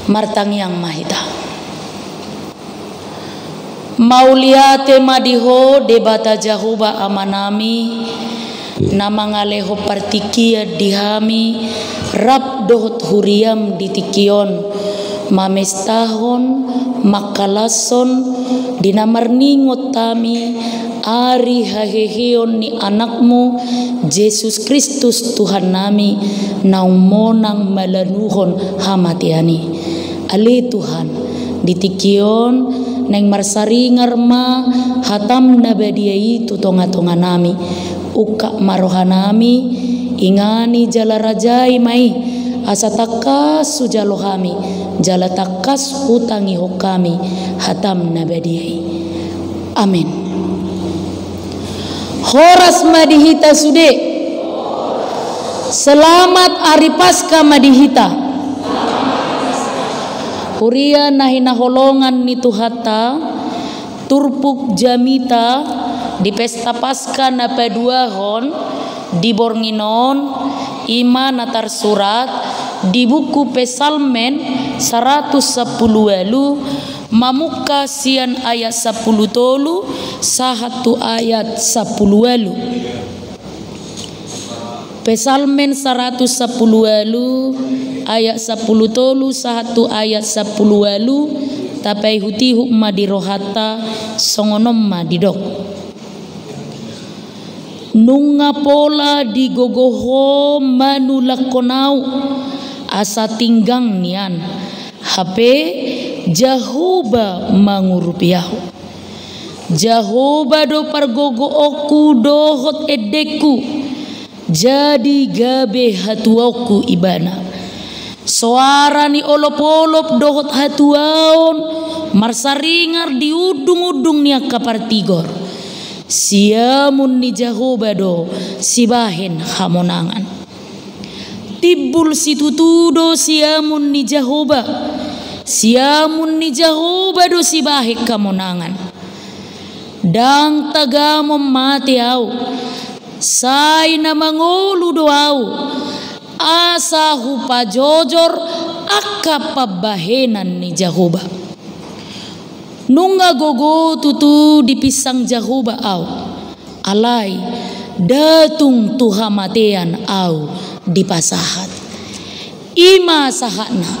Martang yang mahita mauliate madiho debata jahuba amanami namangaleho partikia dihami rap dohot huriam ditikion mamestahon makalason dinamarningot tami ari haheheon ni anakmu Yesus Kristus Tuhan nami naumonang malanuhon hamatiani ali Tuhan ditikion neng marsaringar ma hatam nabadiai tutonga-tonga nami uka marohanami ingani jala rajai mai asatakas sujalohami jala takas hutangi hokami hatam nabadiai amin. Horas madihita sude selamat hari Paskah madihita Huria nahina holongan ni tuhata turpuk jamita di pesta Paskah na paduahon di Bornginon ima natar surat di buku Pesalmen 110 mamuka sian ayat 10 tolu sahatu ayat 10 Pesalmen 110 ayat 10 tolu sahatu ayat 10 tapai huti hukma dirohata songonom madidok nunga pola digogoho manulakonau asa tinggang nian hape Jahoba mangurupiahu Jahoba do pargogo oku dohot edeku jadi gabe hatuaku ibana suara ni olop-olop dohot hatuaon marsaringar di udung-udung niak kapartigor siamun ni Jahoba do sibahen hamonangan tibul situtudo siamun ni Jahoba do sibahe kamonangan dang tagamom mati au sai na mangolu doau asa hupa jojor akka pabahenan ni Jahoba nunga gogo tutu dipisang Jahoba au alai datung tuhamatean au dipasahat ima sahana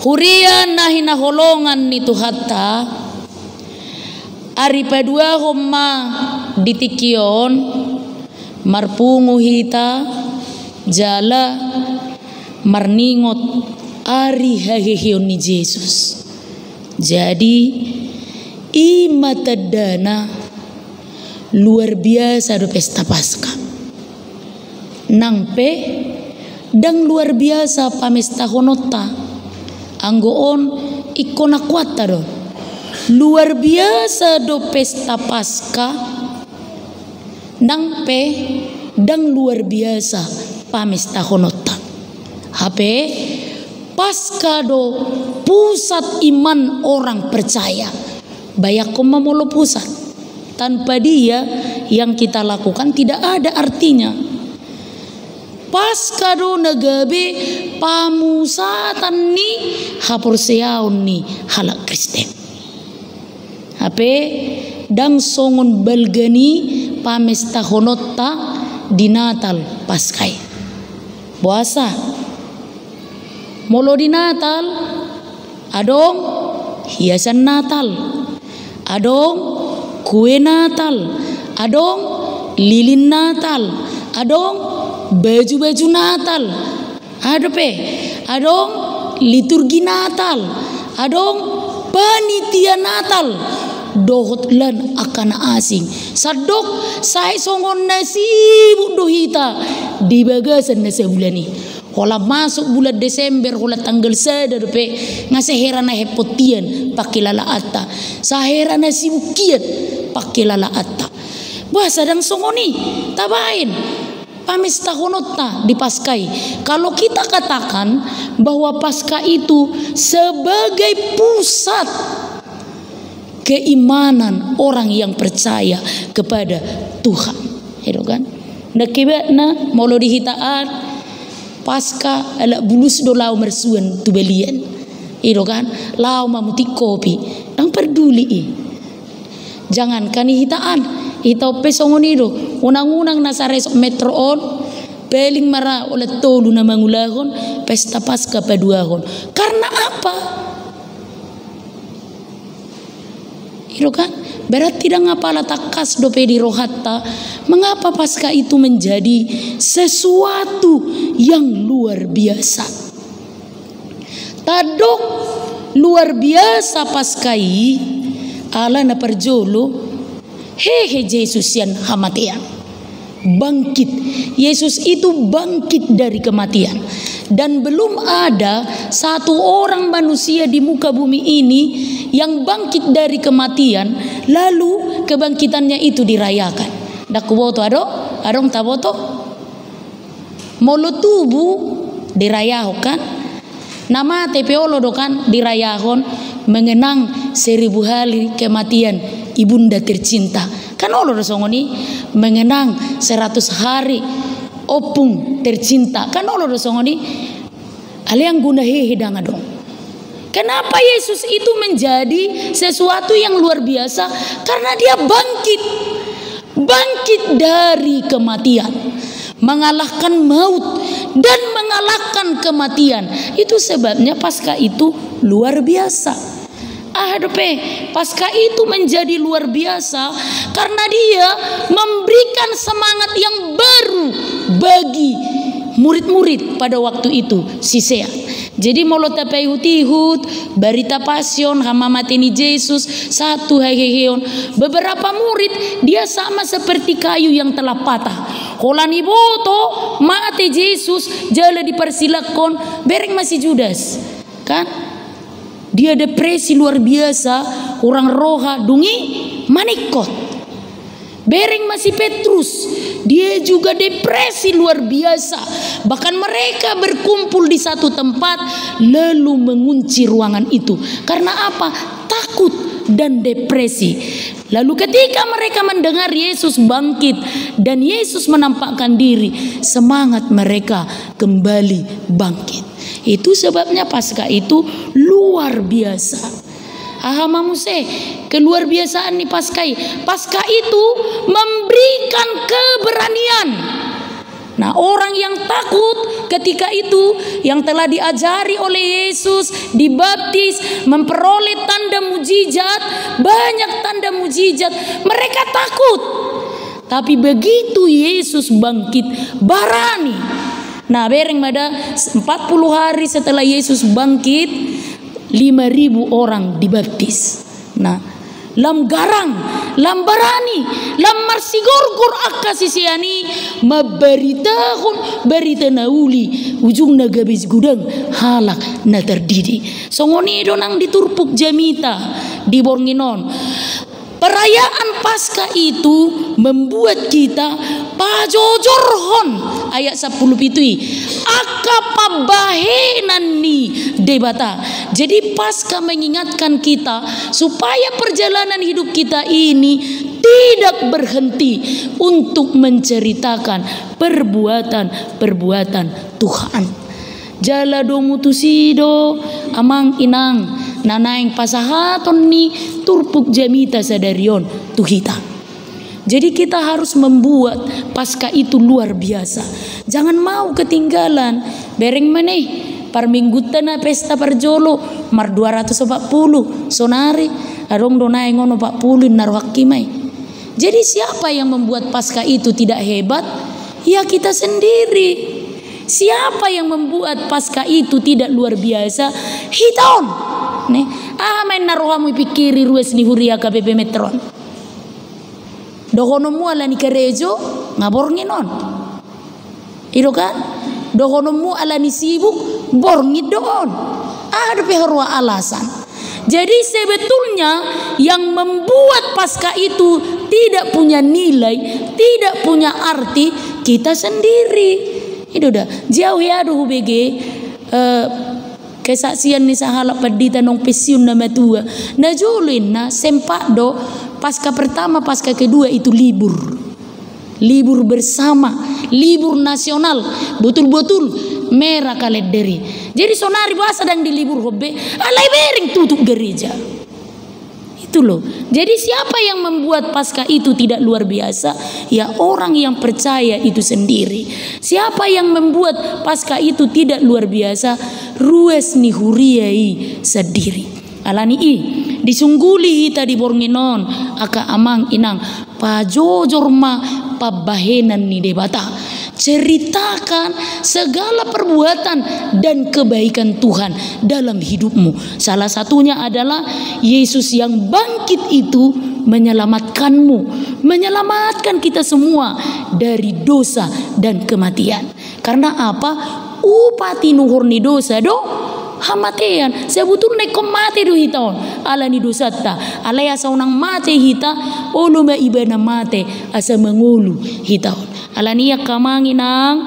hurian nahina holongan ni tuhata ari padua homma ditikion marpungu hita jala marningot ari haheheon ni Yesus jadi imatadana luar biasa do pesta Paskah nangpe dang luar biasa pamesta honota anggoon ikona kuata do luar biasa do pesta Paskah nangpe dang luar biasa pamesta honota hape Paskah do pusat iman orang percaya bayak komamolo pusat tanpa dia yang kita lakukan tidak ada artinya Paskah do nagabe pamusatan ni hapurseaun ni halak Kristen hape dang songon balgani pamesta honota di Natal Paskah puasa molo di Natal adong hiasan Natal adong kue Natal adong lilin Natal adong baju-baju Natal adong liturgi Natal adong panitia Natal dohot lan akan asing. Sadok saya songon nasibuk dohita di bagasan na sebulan ini. Hola masuk bulan Desember, hola tanggal 1 pe ngasih herana hepotian pakai lala atta. Saherana sibukian pakai lala atta. Wah sedang songoni tabain pamesta honotna di Paskai. Kalau kita katakan bahwa Paskah itu sebagai pusat keimanan orang yang percaya kepada Tuhan, itu kan? Nakibetna molo dihitaan Paskah ala bulus do lau mersuan tu belian, itu kan? Lau mamuti kopi, nang peduli. Jangan kan hitaan. Itaw pesongon itu unang-unang nasa resok metro on peling mara oleh tolu na mangulahon pesta Paskah paduahon. Karena apa? Itu kan berarti tidak ngapala takas dope di rohatta. Mengapa Paskah itu menjadi sesuatu yang luar biasa? Tadok luar biasa Paskai ala na perjolo. Hehe Yesus yang hamatian bangkit. Yesus itu bangkit dari kematian. Dan belum ada satu orang manusia di muka bumi ini yang bangkit dari kematian lalu kebangkitannya itu dirayakan. Dakuboto adong taboto molo tubuh dirayakan. Nama TPO kan dirayahon mengenang 1000 hari kematian ibunda tercinta. Kan Allah songoni mengenang 100 hari opung tercinta. Kan Allah songoni aliang guna hidang dong. Kenapa Yesus itu menjadi sesuatu yang luar biasa? Karena dia bangkit dari kematian, mengalahkan maut dan mengalahkan kematian. Itu sebabnya Paskah itu luar biasa. Paskah itu menjadi luar biasa karena dia memberikan semangat yang baru bagi murid-murid pada waktu itu sisea. Jadi molo tapai hutihut berita pasion hama mateni Yesus satu heheheon. Beberapa murid dia sama seperti kayu yang telah patah. Holani boto mate Yesus jala dipersilakan bereng masih Judas kan? Dia depresi luar biasa, orang roha dungi manikot. Bereng masih Petrus, dia juga depresi luar biasa. Bahkan mereka berkumpul di satu tempat lalu mengunci ruangan itu. Karena apa? Takut dan depresi. Lalu ketika mereka mendengar Yesus bangkit dan Yesus menampakkan diri, semangat mereka kembali bangkit. Itu sebabnya Paskah itu luar biasa. Ahamamuse keluar biasaan nih Paskah itu memberikan keberanian. Nah orang yang takut ketika itu yang telah diajari oleh Yesus dibaptis memperoleh tanda mujizat, banyak tanda mujizat, mereka takut. Tapi begitu Yesus bangkit barani. Nah bereng pada 40 hari setelah Yesus bangkit 5.000 orang dibaptis. Nah lam garang, lam barani, lam marsigorgor akka sisiani maberitahun berita nauli ujung nagabis gudang halak na terdidi. Songoni donang diturpuk jamita di Bornginon. Perayaan Paskah itu membuat kita pajojorhon ayat 10 pitui akapabahenan ni debata. Jadi Paskah mengingatkan kita supaya perjalanan hidup kita ini tidak berhenti untuk menceritakan perbuatan-perbuatan Tuhan. Jala do mutusido amang inang nanaing pasahaton ni turpuk jamita sadarion tuhita. Jadi kita harus membuat Paskah itu luar biasa. Jangan mau ketinggalan. Bereng meneh parminggutan na pesta perjolo mar 240 sonari arong donai ngono 40 narohakimai. Jadi siapa yang membuat Paskah itu tidak hebat? Ya kita sendiri. Siapa yang membuat Paskah itu tidak luar biasa? Hiton. Nih, main narohamu pikiri rues ni huria KBP Metron. Dohono mu ala ni kerejo ngaborngi non. Itu kan? Dohono mu ala ni sibuk borngi doon. Ada peharua alasan. Jadi sebetulnya yang membuat pasca itu tidak punya nilai, tidak punya arti, kita sendiri. Itu dah. Jauh ya aduh BG kesaksian ni sahala padita nong pensiun nama tua. Na julin na sempak do pasca pertama, pasca kedua itu libur. Libur bersama, libur nasional, betul-betul merah kalederi. Jadi sonari bahasa dan di libur hobe, alai bering tutup gereja. Itu loh. Jadi siapa yang membuat pasca itu tidak luar biasa? Ya orang yang percaya itu sendiri. Siapa yang membuat pasca itu tidak luar biasa? Rues ni huriai sendiri. Alani i disungguli hita di bornginon aka amang inang pajojor ma pabahenan ni debata. Ceritakan segala perbuatan dan kebaikan Tuhan dalam hidupmu. Salah satunya adalah Yesus yang bangkit itu menyelamatkanmu, menyelamatkan kita semua dari dosa dan kematian. Karena apa? Upati nuhur ni dosa do hamatian. Sebetulnya kau mati do hitawan ala ni dosa ta. Ala ya saunang mati hita ulu ma ibana mati asa mengulu hitawan. Alania kamanginang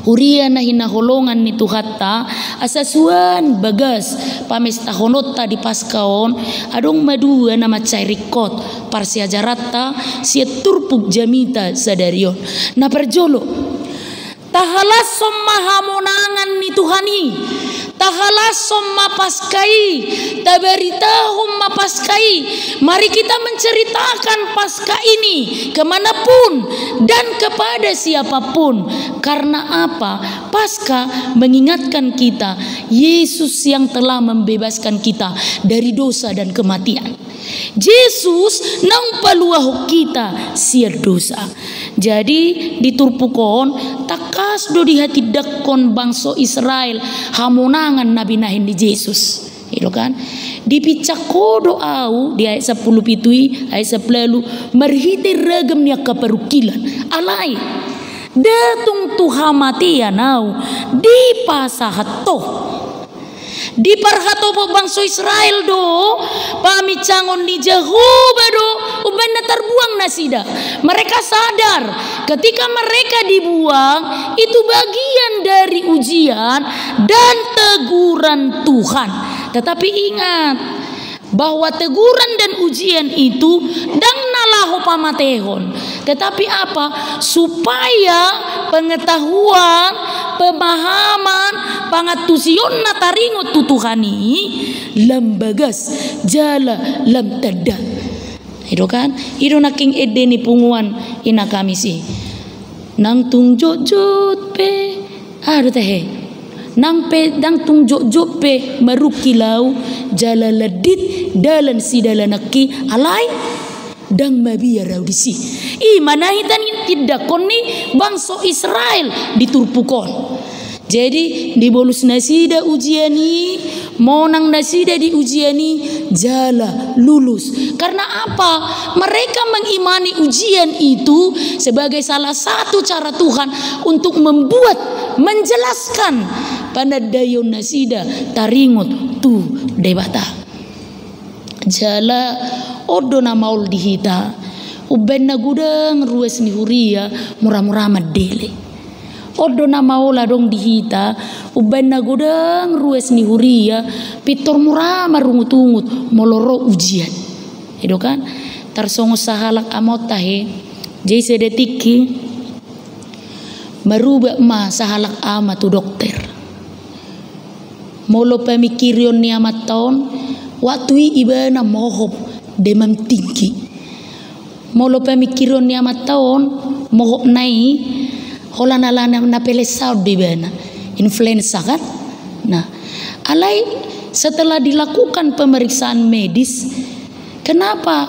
huria na hinaholongan ni Tuhatta asasuan bagas pamestahonot ta di paskaon adong madua na macairikot parsiajaratta sia turpuk jamita sadarion na perjolo tahalas sommahamonangan ni Tuhani tahalas sommapaskai tabaritahum mapaskai. Mari kita menceritakan pasca ini kemanapun dan kepada siapapun. Karena apa? Pasca mengingatkan kita Yesus yang telah membebaskan kita dari dosa dan kematian. Yesus nang paluah kita siar dosa. Jadi diturpukon takas do di hati dakon bangsa Israel hamonangan nabi nahin di Yesus. Itu kan dipicakodo au di ayat 10 pitui ayat 10 merhiti ragam nya kaperukilan alai datung tuhamatian au di pasahato di parhato po bangsa Israel do pamicangon di Jehovah do uban terbuang nasida. Mereka sadar ketika mereka dibuang itu bagian dari ujian dan teguran Tuhan. Tetapi ingat bahwa teguran dan ujian itu dang nalaho pamatehon. Tetapi apa? Supaya pengetahuan, pemahaman, pangatusion na taringot tutuhani lambagas jala lam tada. Itu kan? Itu naking ede ni punguan ina kami sih. Nang tungjot pe aduh teh. Nang pe dang tungjot pe marukilau jala ledit dalan si dalanaki alai dang mabiyarau disi. Manahitan tidak koni bangsa Israel diturpukon. Jadi dibolus nasida ujiani, monang nasida di ujiani, jala lulus. Karena apa? Mereka mengimani ujian itu sebagai salah satu cara Tuhan untuk membuat, menjelaskan panadayon nasida taringot tu debata. Jala odo na maul dihita uben na gudang ruas ni huria murah-murah madele. Odo na maula dong dihita uben na gudang ruas ni huria pitor murah marungut-ungut moloro ujian. Itu kan tarsongo sahalak amot tahe jai sedetiki merubah ma sahalak ama tu dokter. Molo pemikirion ni amat tahun waktu ibana mohop demam tinggi. Molo pemikiron ni amat tahun mohop nai holan alana na pelesau di bana influenza kan. Nah, alai setelah dilakukan pemeriksaan medis, kenapa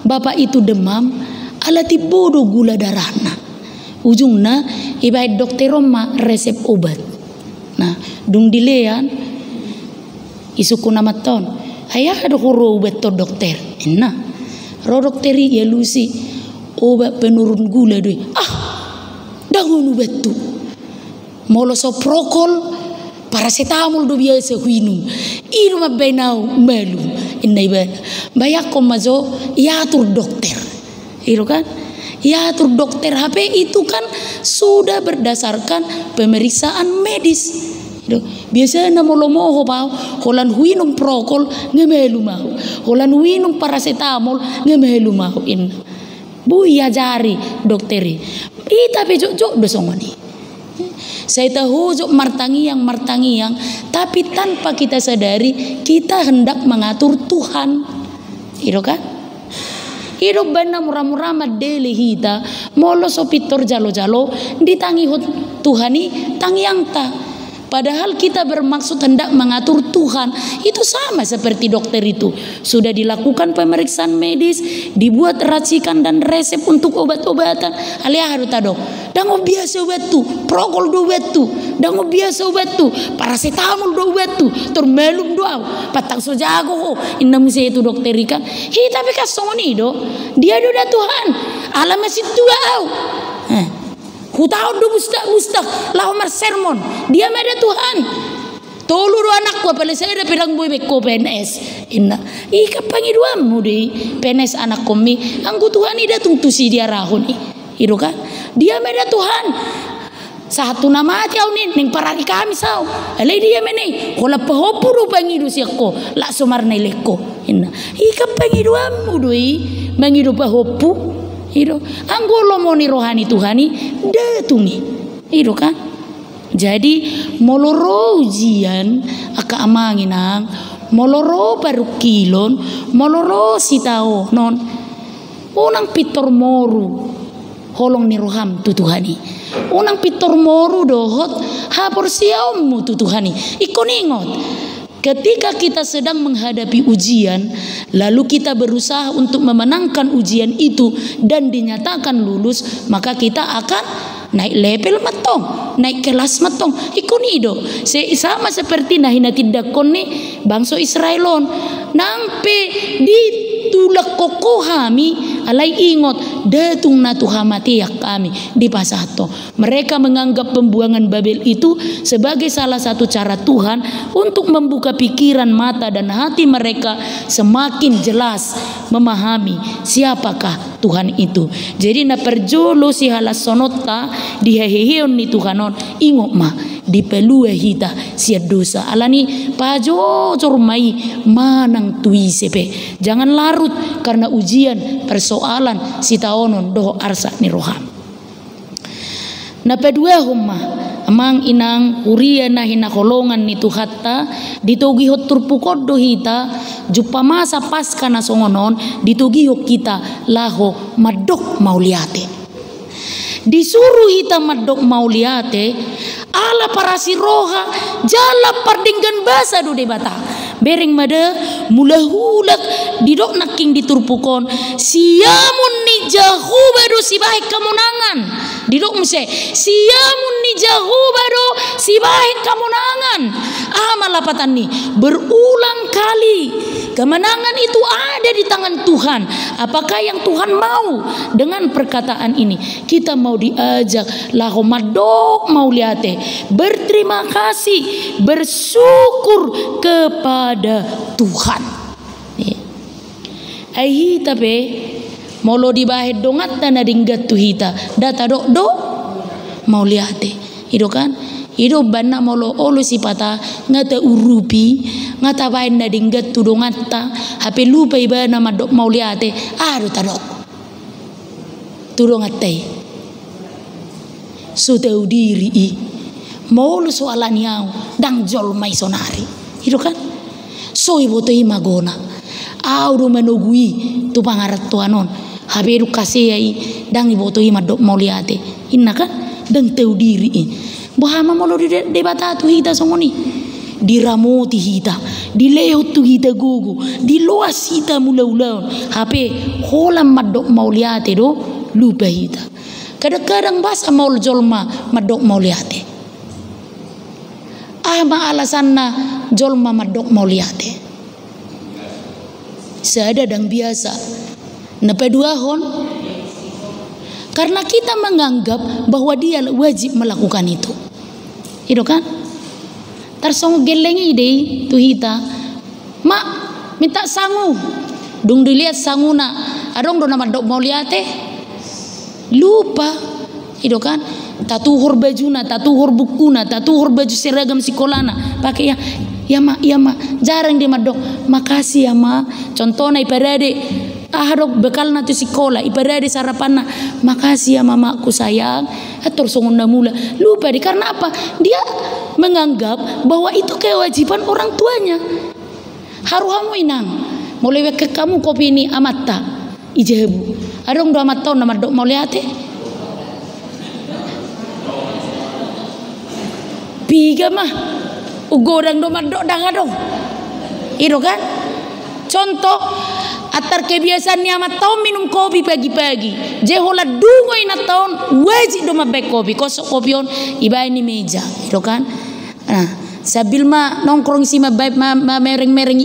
bapak itu demam? Alati bodoh gula darahna. Ujungna ibai dokter Roma resep obat. Nah, dung dilean isuku nama tahun ayah ada huru obat to dokter. Enak. Ro dokteri ya lusi obat penurun gula doi. Dangun obat tu. Molo soprokol paracetamol do biasa minum. Iru mabenau malu. Inna ibana. Bayak ko mazo iatur dokter. Iru kan? Iatur dokter HP itu kan sudah berdasarkan pemeriksaan medis. Biasanya molo moho pau, holan huinum prokol ngemelu mau, holan huinum paracetamol ngemelu mau in. Bu ya jari dokteri. Tapi jok dosongoni. Saya tahu jok martangiang, tapi tanpa kita sadari kita hendak mengatur Tuhan. Itu kan? Hidup bana murah-murah madele hita, molo sopitor jalo-jalo ditangi Tuhani tangiang ta. Padahal kita bermaksud hendak mengatur Tuhan. Itu sama seperti dokter itu. Sudah dilakukan pemeriksaan medis, dibuat racikan dan resep untuk obat-obatan. Alia harus tado. Dango biasa obat tu, prokol do obat tu, dango biasa obat tu, paracetamol do obat tu, termelum doau, patang sojago ho. Inam saya itu dokter ikan. Tapi kasoni do, dia do da Tuhan. Alam masih tua au. Ku tahu do mustaq lahomar sermon. Dia ada Tuhan. Tolu do anakku apalagi saya ada pedang boy beko PNS. Inna. Kapangi duamu di PNS anak komi. Angku Tuhan ida tungtusi dia rahon. Itu kan? Dia ada Tuhan. Satu nama aja ning paraki kami sao. Alai dia meni. Kola pahopu do pangidu siako. La somarna leko. Inna. Kapangi duamu doi. Mangidu pahopu. Itu anggolo moni rohani Tuhani datuni. Itu kan? Jadi moloro ujian aka amanginang, moloro barukilon, moloro sitao non. Unang pitor moru holong ni roham tu Tuhani. Unang pitor moru dohot hapor siaummu tu Tuhani. Ikon ingot. Ketika kita sedang menghadapi ujian, lalu kita berusaha untuk memenangkan ujian itu dan dinyatakan lulus, maka kita akan naik level matong, naik kelas matong. Ikonido, sama seperti nahina tidak koni bangsa Israelon, nampe di tulak kokohami alai ingot datung na tuhamati yak kami di pasato. Mereka menganggap pembuangan Babel itu sebagai salah satu cara Tuhan untuk membuka pikiran, mata dan hati mereka semakin jelas memahami siapakah Tuhan itu. Jadi na perjolo si halas sonota diheheheon ni Tuhanon ingok mah dipelue hita sia dosa alani pajo cormai manang tuisepe. Jangan larut karena ujian persoalan si taonon doh arsa ni roham. Na pedua humma amang inang uria na hinakolongan ni Tuhatta ditugihot turpukod do hita jupa masa pasca na songonon ditugihok kita laho madok mauliate. Disuruh hita madok mauliate ala para siroha jala pardinggan basa do debata bering mada mulahulak didok naking diturpukon siamun ni jahu bado si baik kemenangan didok mse siamun ni jahu bado si baik kemenangan malapatan ni berulang kali kemenangan itu ada di tangan Tuhan. Apakah yang Tuhan mau dengan perkataan ini? Kita mau diajak lahomadok mauliate berterima kasih, bersyukur kepada Tuhan. Ai tapi molo dibahed dongat na dinggat tu hita data do mauliate. Itu kan? Ido banna molo olo sipata ngata urupi ngata bain na dinggat tu dongata hape lupa iba nama dok mauliate ado tadok tu dongatai so teu diri i molo soalan yau dang jol mai sonari itu kan so ibo to imagona audo menogui tu pangarat tu anon hape edukasi ai dang ibo to ima dok mauliate inna kan dang teu diri i bahama molo di debata tu hita songoni diramoti hita dilehot tu hita gugu diloas hita mula-ulaon hape holam madok mauliate do lupa hita kadang-kadang basa maul jolma madok mauliate ama alasanna jolma madok mauliate seada dan biasa. Napa duahon? Karena kita menganggap bahwa dia wajib melakukan itu. Itu kan? Tarsong gelengi deh tu hita. Mak minta sangu. Dung dilihat sanguna. Adong do nama dok mau lihat lupa. Itu kan? Tatuhur bajuna, tatuhur bukuna, tatuhur baju seragam sekolahna. Pakai ya mak, jarang dia madok. Makasih ya mak. Contohnya iparade dok bekal nanti sekolah, iparade sarapan. Makasih ya mamaku sayang. Atur songunda mula. Lupa di karena apa? Dia menganggap bahwa itu kewajiban orang tuanya. Haruhamu inang. Mulai ke kamu kopi ini amatta. Ijebu. Adong do amat tahun nama dok mau lihat Piga mah ugodang do madok dang adong. Itu kan? Contoh atar kebiasaan ni amat tahun minum kopi pagi-pagi. Jehola dungo ina tahun wajib do mabek kopi. Kosok kopi on ibai ni meja. Itu kan? Nah, sabil ma nongkrong si mabek ma mereng-mereng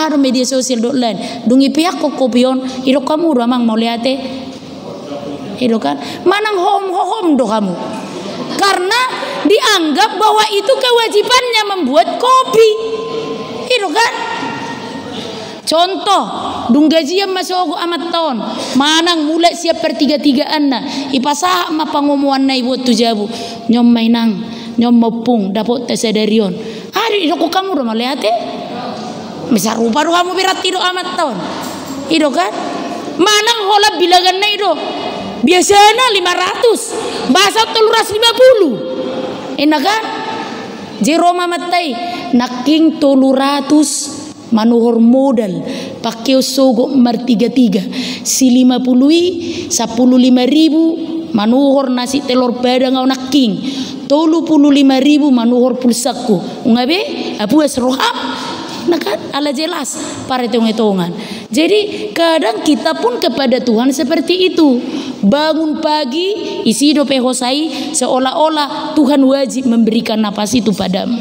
do media sosial do lain. Dungi pihak kopi on itu kamu do amang mau lihat itu kan? Manang hom do kamu. Karena dianggap bahwa itu kewajibannya membuat kopi. Itu kan? Contoh, dung gajian masuk amat tahun. Manang mulai siap pertiga-tigaan na. Ipasah ma pangomuan na ibuat tu jabu. Nyom mainang, nyom mopung dapat tesadarion. Ari itu kamu rumah lihat Misal rupa do kamu berat itu amat tahun. Itu kan? Manang hola bilangan na itu. Biasanya 500, bahasa 350. Enak kan? Jeroma matai naking 300 manuhor modal pakai sogo martiga-tiga si 50 15.000 manuhor nasi telur padang au naking 35.000 manuhor pulsaku ungabe apu esroham. Nah kan ala jelas para hitung-hitungan. Jadi kadang kita pun kepada Tuhan seperti itu. Bangun pagi isi dope hosai seolah-olah Tuhan wajib memberikan napas itu padamu.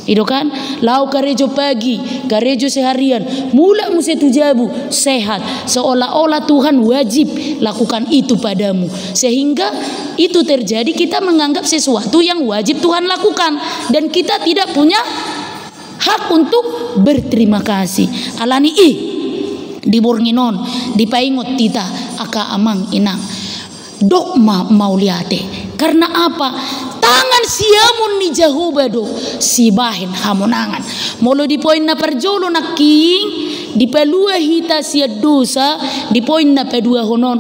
Itu kan? Lau karejo pagi, karejo seharian, mula musa tujabu sehat seolah-olah Tuhan wajib lakukan itu padamu. Sehingga itu terjadi kita menganggap sesuatu yang wajib Tuhan lakukan dan kita tidak punya hak untuk berterima kasih. Alani di bornginon di paingot tita aka amang inang dokma mau liate karena apa tangan siamun ni jahubado si bahin hamonangan molo di poin na perjolo naking di pelua hita sia dosa di poin na pedua honon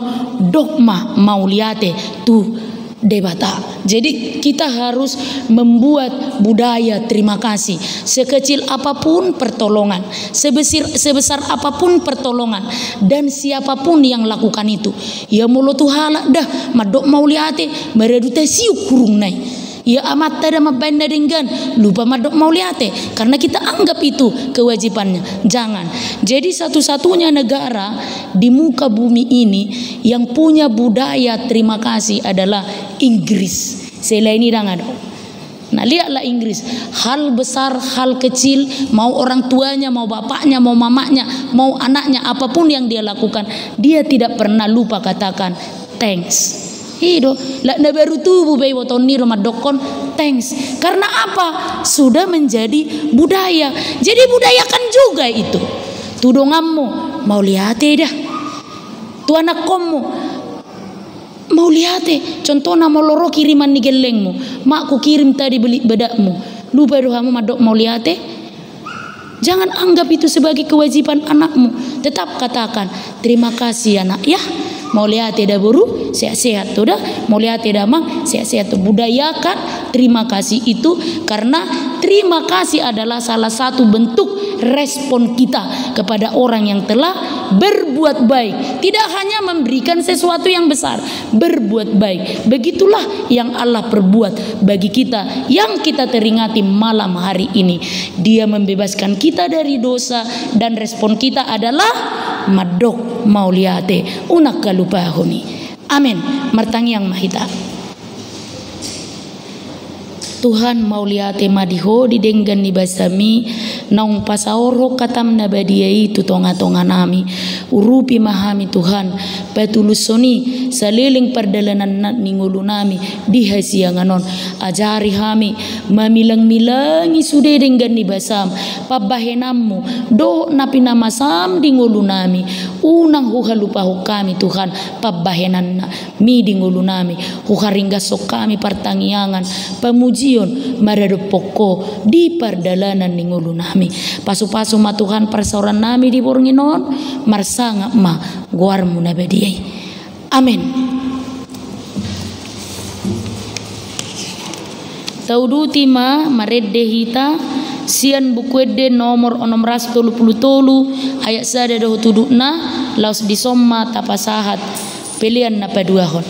dokma mau liate tu debata. Jadi kita harus membuat budaya terima kasih. Sekecil apapun pertolongan, sebesar apapun pertolongan, dan siapapun yang lakukan itu. Ya mulut tuhala dah madok mau liate meredute siu kurung nai. Ya amat tada mabenda dengan lupa madok mau liate karena kita anggap itu kewajibannya. Jangan. Jadi satu-satunya negara di muka bumi ini yang punya budaya terima kasih adalah Inggris. Selain ini dah ada. Nah lihatlah Inggris, hal besar, hal kecil, mau orang tuanya, mau bapaknya, mau mamanya, mau anaknya, apapun yang dia lakukan, dia tidak pernah lupa katakan thanks. Hido, lah baru tubuh bayi wotoni rumah dokon thanks. Karena apa? Sudah menjadi budaya. Jadi budayakan juga itu. Tudonganmu mau lihat dah. Tu anak kamu mau lihat contohnya mau loro kiriman ni gelengmu. Mak ku kirim tadi beli bedakmu. Lupa doamu madok mau lihat Jangan anggap itu sebagai kewajiban anakmu. Tetap katakan terima kasih anak ya. Mau lihat tidak buru sehat-sehat tuh dah. Mau lihat tidak mang sehat-sehat tuh. Budayakan terima kasih itu karena terima kasih adalah salah satu bentuk respon kita kepada orang yang telah berbuat baik. Tidak hanya memberikan sesuatu yang besar, berbuat baik. Begitulah yang Allah perbuat bagi kita yang kita teringati malam hari ini. Dia membebaskan kita dari dosa dan respon kita adalah madok mauliate unakalupahuni. Amin. Martang yang mahita. Tuhan mauliate madiho didenggan ni basami naung pasaoro katam nabadia itu tonga-tonga nami urupi mahami Tuhan patulusoni saliling perdalanan ningulu nami di hasianganon ajari hami mamilang-milangi sude dengan nibasam pabahenammu do napi namasam dingulu nami unang huhalupa kami Tuhan pabahenan mi dingulu nami huharingga sok kami pertangiangan pemujian maradopoko di perdalanan ningulu nami pasu-pasu ma Tuhan persauran nami di bornginon marsanga ma guarmu nabadiai amin. Tauduti ma maredde hita sian bukuede nomor 633 ayat sada do tudukna laus disomma tapasahat pilihan na paduahon.